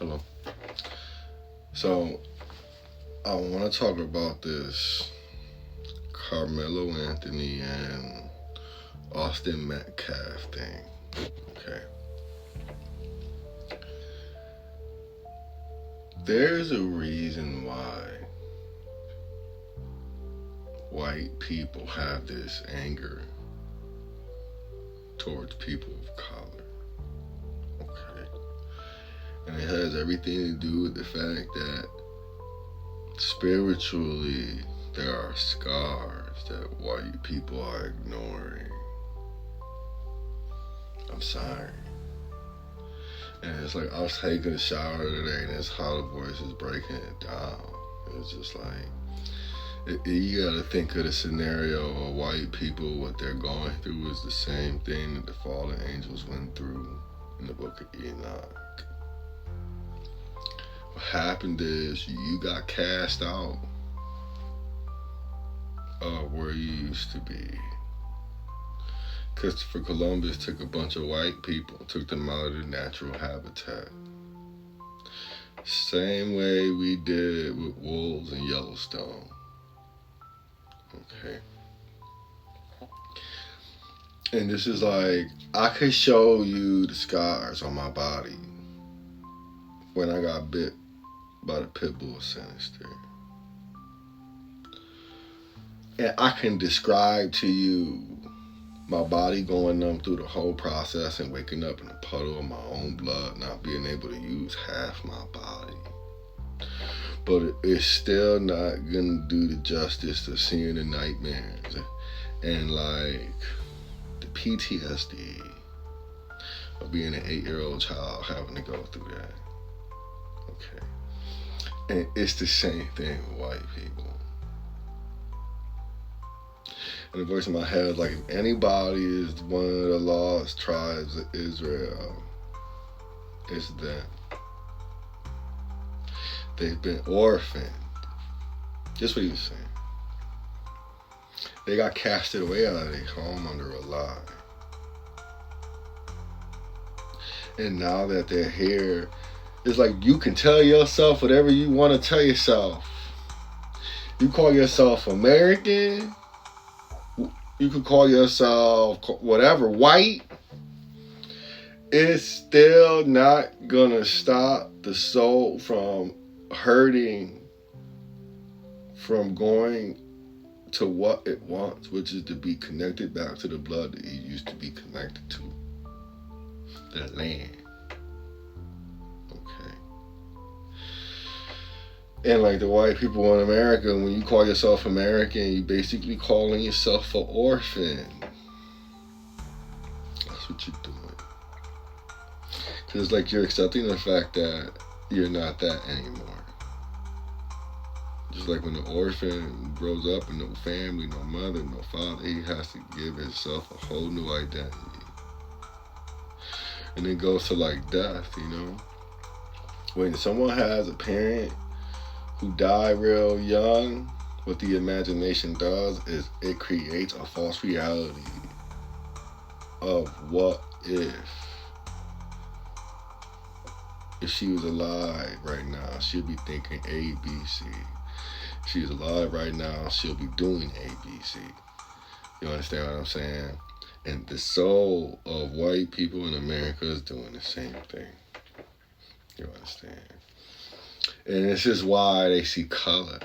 Hello. So I want to talk about this Carmelo Anthony and Austin Metcalf thing. Okay. There's a reason why white people have this anger towards people of color. Okay. And it has everything to do with the fact that spiritually there are scars that white people are ignoring. I'm sorry. And it's like I was taking a shower today and this hollow voice is breaking it down. It's just like you gotta think of the scenario of white people, what they're going through is the same thing that the fallen angels went through in the book of Enoch. What happened is you got cast out of where you used to be. Christopher Columbus took a bunch of white people, took them out of their natural habitat. Same way we did with wolves in Yellowstone. Okay. And this is like, I could show you the scars on my body when I got bit by the pit bull sinister. And I can describe to you my body going numb through the whole process and waking up in a puddle of my own blood, not being able to use half my body. But it's still not gonna do the justice to seeing the nightmares and like the PTSD of being an 8-year-old child having to go through that. Okay. And it's the same thing with white people. And the voice in my head is like, if anybody is one of the lost tribes of Israel, it's them. They've been orphaned. Just what he was saying. They got casted away out of their home under a lie. And now that they're here, it's like you can tell yourself whatever you want to tell yourself. You call yourself American, you could call yourself whatever, white. It's still not gonna stop the soul from hurting, from going to what it wants, which is to be connected back to the blood that it used to be connected to, the land. Okay. And like the white people in America, when you call yourself American, you basically calling yourself an orphan. That's what you're doing. Because it's like you're accepting the fact that you're not that anymore. Just like when the orphan grows up with no family, no mother, no father, he has to give himself a whole new identity. And it goes to like death, you know? When someone has a parent who died real young, what the imagination does is it creates a false reality of what if she was alive right now, she'll be thinking A, B, C. If she's alive right now, she'll be doing A, B, C. You understand what I'm saying? And the soul of white people in America is doing the same thing. You understand? And this is why they see color.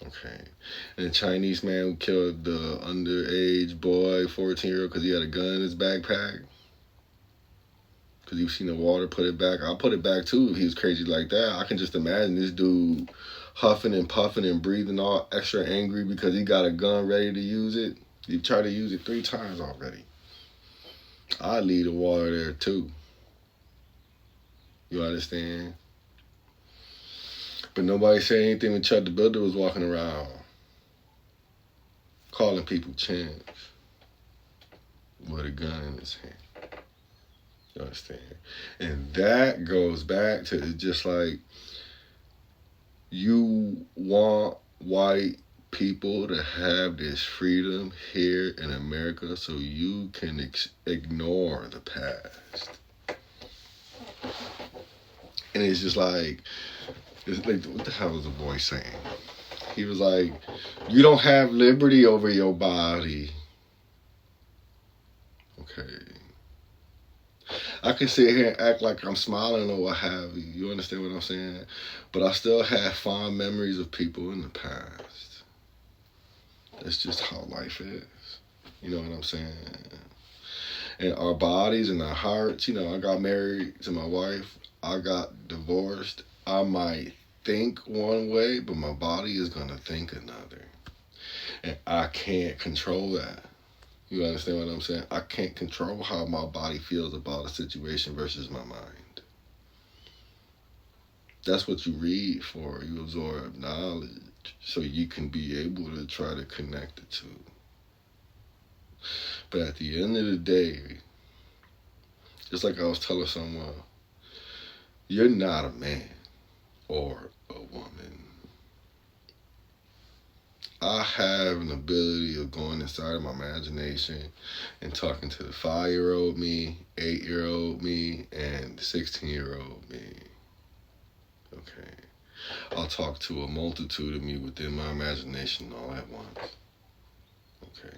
Okay. And the Chinese man who killed the underage boy, 14-year-old, because he had a gun in his backpack. Because you've seen the water, put it back. I'll put it back too if he was crazy like that. I can just imagine this dude huffing and puffing and breathing all extra angry because he got a gun ready to use it. He tried to use it 3 times already. I'd leave the water there too. You understand? But nobody said anything when Chuck the Builder was walking around calling people chins with a gun in his hand. You understand? And that goes back to just like you want white people to have this freedom here in America so you can ignore the past. And it's just like, what the hell was the boy saying? He was like, you don't have liberty over your body. Okay. I can sit here and act like I'm smiling or what have you. You understand what I'm saying? But I still have fond memories of people in the past. That's just how life is. You know what I'm saying? And our bodies and our hearts, I got married to my wife. I got divorced. I might think one way, but my body is going to think another. And I can't control that. You understand what I'm saying? I can't control how my body feels about a situation versus my mind. That's what you read for. You absorb knowledge so you can be able to try to connect the two. But at the end of the day, just like I was telling someone, you're not a man or a woman. I have an ability of going inside of my imagination and talking to the 5-year-old me, 8-year-old me, and 16-year-old me. Okay. I'll talk to a multitude of me within my imagination all at once. Okay.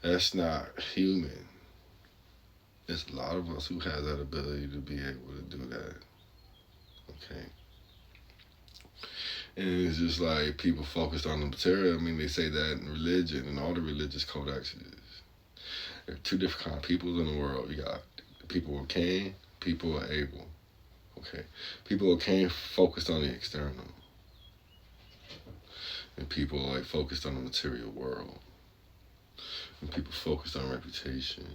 That's not human. There's a lot of us who have that ability to be able to do that. Okay. And it's just like people focused on the material. I mean, they say that in religion and all the religious codexes. There are two different kind of people in the world. You got people who can, people who are able. Okay. People who can focused on the external. And people like focused on the material world. And people focused on reputation,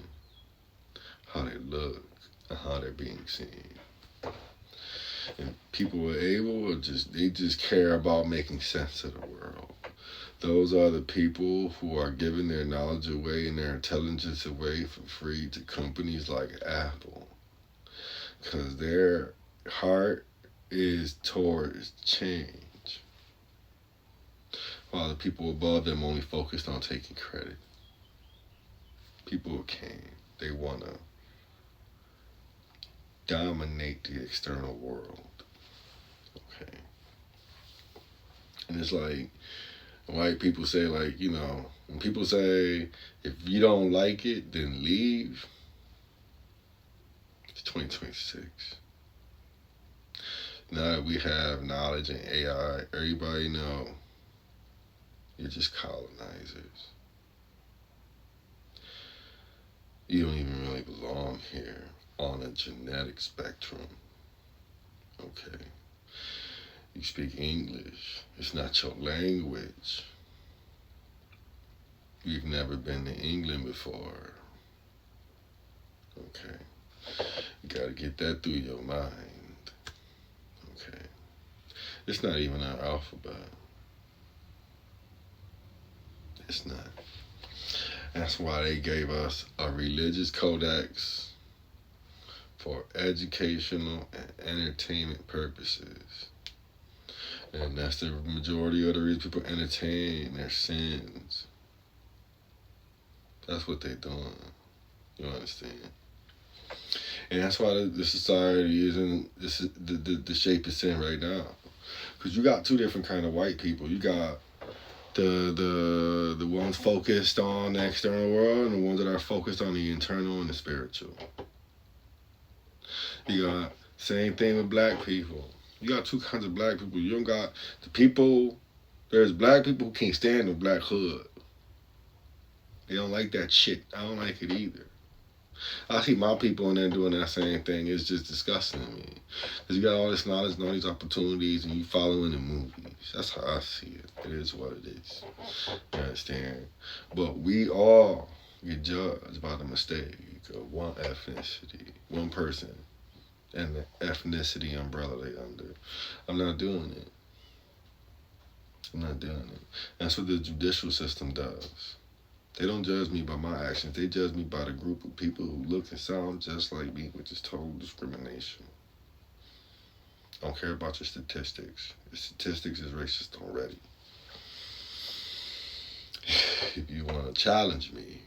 how they look, and how they're being seen. And people who are able, they just care about making sense of the world. Those are the people who are giving their knowledge away and their intelligence away for free to companies like Apple. Because their heart is towards change. While the people above them only focused on taking credit. People who can, they want to dominate the external world. Okay. And it's like, white people say, like, when people say, if you don't like it, then leave. It's 2026. Now that we have knowledge and AI, everybody know you're just colonizers. You don't even really belong here on a genetic spectrum. Okay. You speak English. It's not your language. You've never been to England before. Okay. You gotta get that through your mind. Okay. It's not even our alphabet. It's not. That's why they gave us a religious codex for educational and entertainment purposes. And that's the majority of the reason people entertain their sins. That's what they're doing. You understand? And that's why the society is in the shape it's in right now. Because you got two different kind of white people. You got the ones focused on the external world and the ones that are focused on the internal and the spiritual. You got same thing with black people. You got two kinds of black people. You don't got the people, there's black people who can't stand the black hood. They don't like that shit. I don't like it either. I see my people in there doing that same thing. It's just disgusting to me. Because you got all this knowledge and all these opportunities and you following the movies. That's how I see it. It is what it is. You understand? But we all get judged by the mistake of one ethnicity, one person, and the ethnicity umbrella they under. I'm not doing it. I'm not doing it. That's what the judicial system does. They don't judge me by my actions. They judge me by the group of people who look and sound just like me, which is total discrimination. I don't care about your statistics. The statistics is racist already. If you want to challenge me,